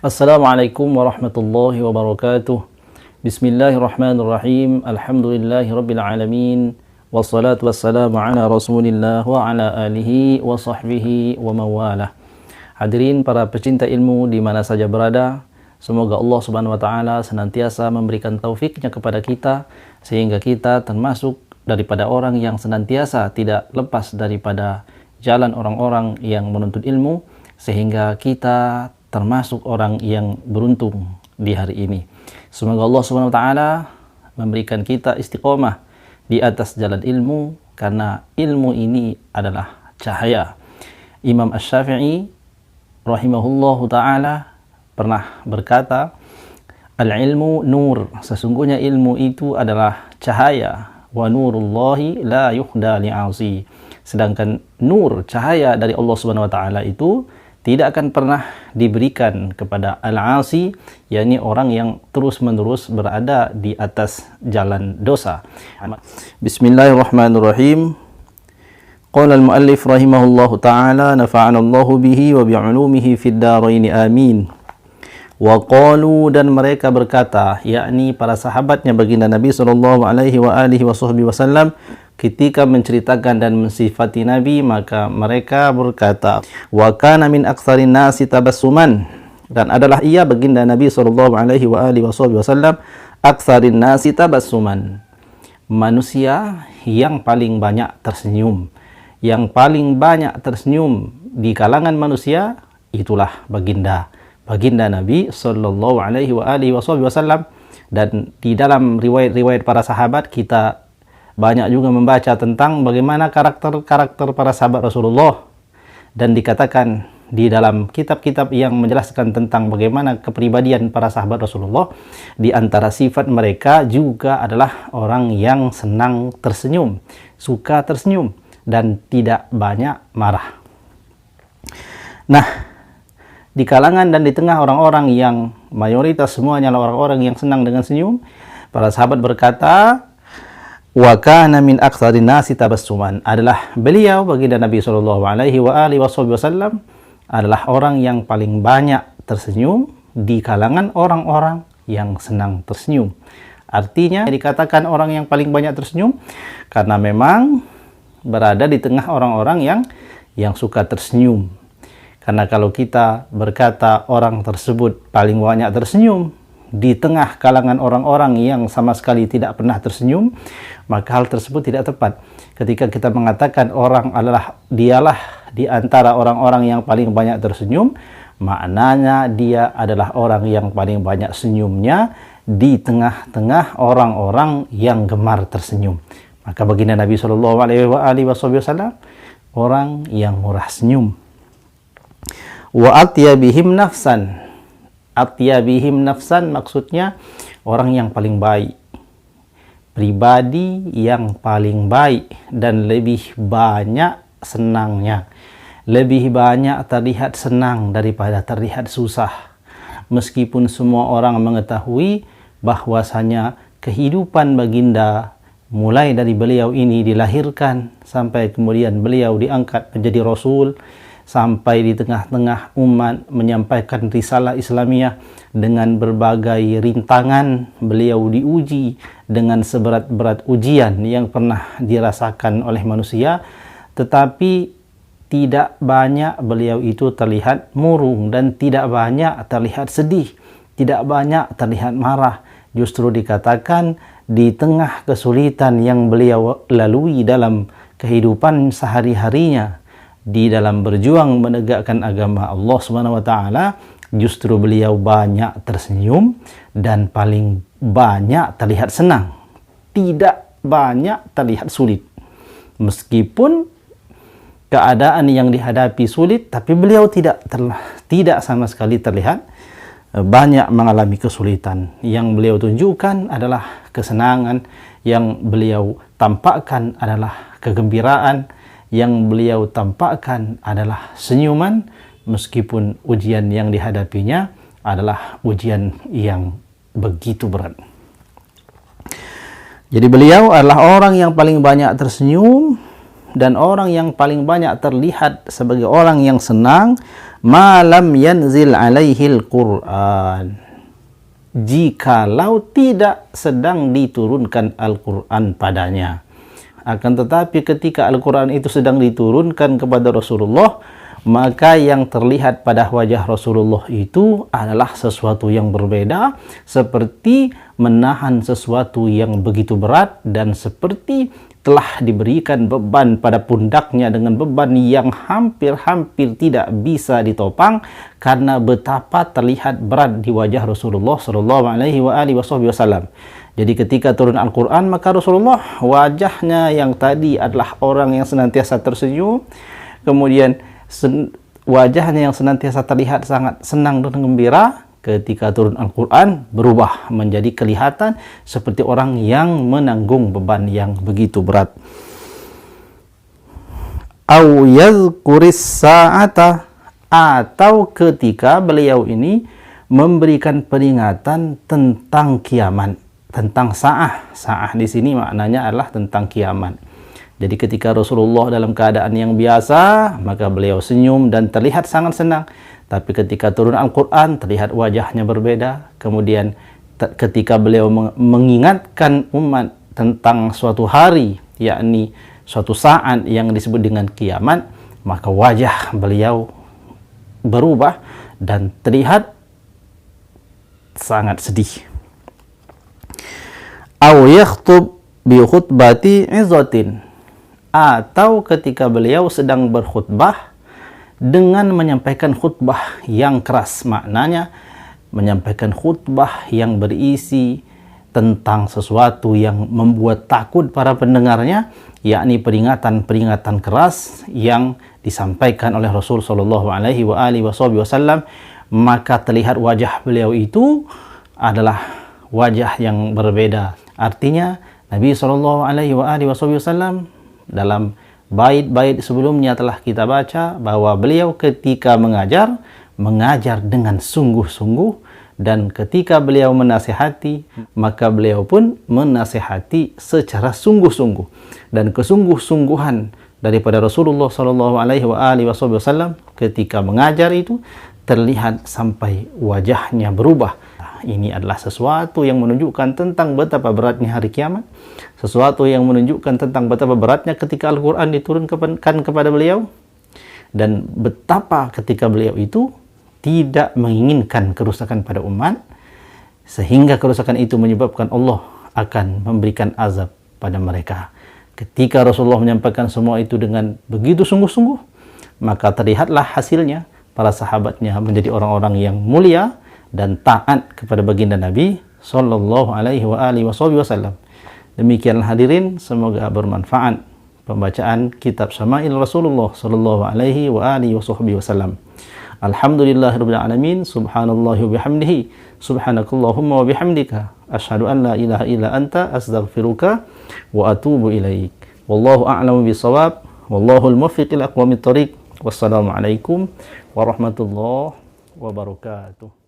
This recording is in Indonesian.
Assalamualaikum warahmatullahi wabarakatuh. Bismillahirrahmanirrahim. Alhamdulillahi rabbil alamin. Wassalatu wassalamu ala rasulillah wa ala alihi wa sahbihi wa mawalah. Hadirin para pecinta ilmu di mana saja berada, semoga Allah subhanahu wa ta'ala senantiasa memberikan taufiknya kepada kita, sehingga kita termasuk daripada orang yang senantiasa tidak lepas daripada jalan orang-orang yang menuntut ilmu, sehingga kita termasuk orang yang beruntung di hari ini. Semoga Allah Subhanahu wa taala memberikan kita istiqomah di atas jalan ilmu, karena ilmu ini adalah cahaya. Imam Asy-Syafi'i rahimahullahu taala pernah berkata, "Al-ilmu nur." Sesungguhnya ilmu itu adalah cahaya. Wa nurullahi la yuhda li'asi. Sedangkan nur, cahaya dari Allah Subhanahu wa taala itu tidak akan pernah diberikan kepada al-asi, yakni orang yang terus-menerus berada di atas jalan dosa. Bismillahirrahmanirrahim. Qala al-muallif rahimahullahu ta'ala, nafa'ana Allahu bihi wa bi'ulumihi fid dharain amin. Wa qalu, dan mereka berkata, yakni para sahabatnya baginda Nabi sallallahu alaihi wa alihi wasallam, ketika menceritakan dan mensifati Nabi, maka mereka berkata, wa kana min aktsarin nasi tabassuman, dan adalah ia baginda Nabi sallallahu alaihi wa alihi wasallam aktsarin nasi tabassuman, manusia yang paling banyak tersenyum. Yang paling banyak tersenyum di kalangan manusia itulah baginda Nabi sallallahu alaihi wa alihi wasallam. Dan di dalam riwayat-riwayat para sahabat kita banyak juga membaca tentang bagaimana karakter para sahabat Rasulullah, dan dikatakan di dalam kitab-kitab yang menjelaskan tentang bagaimana kepribadian para sahabat Rasulullah, di antara sifat mereka juga adalah orang yang senang tersenyum, suka tersenyum, dan tidak banyak marah. Nah, di kalangan dan di tengah orang-orang yang mayoritas semuanya adalah orang-orang yang senang dengan senyum, para sahabat berkata, wa kana min aktsarin nasi tabassuman, adalah beliau baginda Nabi sallallahu alaihi wa alihi wasallam adalah orang yang paling banyak tersenyum di kalangan orang-orang yang senang tersenyum. Artinya dikatakan orang yang paling banyak tersenyum karena memang berada di tengah orang-orang yang suka tersenyum. Karena kalau kita berkata orang tersebut paling banyak tersenyum di tengah kalangan orang-orang yang sama sekali tidak pernah tersenyum, maka hal tersebut tidak tepat. Ketika kita mengatakan orang dialah di antara orang-orang yang paling banyak tersenyum, maknanya dia adalah orang yang paling banyak senyumnya di tengah-tengah orang-orang yang gemar tersenyum. Maka baginda Nabi Shallallahu Alaihi Wasallam orang yang murah senyum. Wa atyabihim nafsan. Atyabihim nafsan maksudnya orang yang paling baik, pribadi yang paling baik, dan lebih banyak senangnya, lebih banyak terlihat senang daripada terlihat susah. Meskipun semua orang mengetahui bahwasanya kehidupan baginda mulai dari beliau ini dilahirkan sampai kemudian beliau diangkat menjadi Rasul, sampai di tengah-tengah umat menyampaikan risalah Islamiyah dengan berbagai rintangan, beliau diuji dengan seberat-berat ujian yang pernah dirasakan oleh manusia, tetapi tidak banyak beliau itu terlihat murung dan tidak banyak terlihat sedih, tidak banyak terlihat marah. Justru dikatakan di tengah kesulitan yang beliau lalui dalam kehidupan sehari-harinya, di dalam berjuang menegakkan agama Allah Subhanahu wa taala, justru beliau banyak tersenyum dan paling banyak terlihat senang. Tidak banyak terlihat sulit. Meskipun keadaan yang dihadapi sulit, tapi beliau tidak sama sekali terlihat banyak mengalami kesulitan. Yang beliau tunjukkan adalah kesenangan, yang beliau tampakkan adalah kegembiraan, yang beliau tampakkan adalah senyuman, meskipun ujian yang dihadapinya adalah ujian yang begitu berat. Jadi beliau adalah orang yang paling banyak tersenyum dan orang yang paling banyak terlihat sebagai orang yang senang, malam yanzil alaihil Qur'an, jikalau tidak sedang diturunkan Al-Quran padanya. Akan tetapi ketika Al-Quran itu sedang diturunkan kepada Rasulullah, maka yang terlihat pada wajah Rasulullah itu adalah sesuatu yang berbeda, seperti menahan sesuatu yang begitu berat, dan seperti telah diberikan beban pada pundaknya dengan beban yang hampir-hampir tidak bisa ditopang, karena betapa terlihat berat di wajah Rasulullah sallallahu alaihi wasallam. Jadi ketika turun Al-Quran, maka Rasulullah wajahnya yang tadi adalah orang yang senantiasa tersenyum, kemudian wajahnya yang senantiasa terlihat sangat senang dan gembira, ketika turun Al-Quran berubah menjadi kelihatan seperti orang yang menanggung beban yang begitu berat. Au yazkuris sa'ata, atau ketika beliau ini memberikan peringatan tentang kiamat, tentang sa'ah. Sa'ah di sini maknanya adalah tentang kiamat. Jadi ketika Rasulullah dalam keadaan yang biasa, maka beliau senyum dan terlihat sangat senang. Tapi ketika turun Al-Quran, terlihat wajahnya berbeda. Kemudian ketika beliau mengingatkan umat tentang suatu hari, yakni suatu saat yang disebut dengan kiamat, maka wajah beliau berubah dan terlihat sangat sedih. Aw yakhtub bi khutbati izatin, atau ketika beliau sedang berkhutbah dengan menyampaikan khutbah yang keras, maknanya menyampaikan khutbah yang berisi tentang sesuatu yang membuat takut para pendengarnya, yakni peringatan-peringatan keras yang disampaikan oleh Rasul sallallahu alaihi wasallam, maka terlihat wajah beliau itu adalah wajah yang berbeda. Artinya Nabi sallallahu alaihi wasallam dalam bait-bait sebelumnya telah kita baca bahwa beliau ketika mengajar dengan sungguh-sungguh, dan ketika beliau menasihati, maka beliau pun menasihati secara sungguh-sungguh. Dan kesungguh-sungguhan daripada Rasulullah sallallahu alaihi wasallam ketika mengajar itu terlihat sampai wajahnya berubah. Ini adalah sesuatu yang menunjukkan tentang betapa beratnya hari kiamat, sesuatu yang menunjukkan tentang betapa beratnya ketika Al-Quran diturunkan kepada beliau, dan betapa ketika beliau itu tidak menginginkan kerusakan pada umat, sehingga kerusakan itu menyebabkan Allah akan memberikan azab pada mereka. Ketika Rasulullah menyampaikan semua itu dengan begitu sungguh-sungguh, maka terlihatlah hasilnya para sahabatnya menjadi orang-orang yang mulia dan taat kepada baginda Nabi sallallahu alaihi wasallam. Demikianlah hadirin, semoga bermanfaat pembacaan kitab Syama'il Rasulullah sallallahu alaihi wasallam. Alhamdulillahirabbil alamin, subhanallahi wa bihamdihi, subhanakallahumma wa bihamdika, asyhadu an la ilaha illa anta, astaghfiruka wa atubu ilaik. Wallahu a'lamu bissawab, wallahul muwaffiq ila aqwamit thoriq. Wassalamu alaikum warahmatullahi wabarakatuh.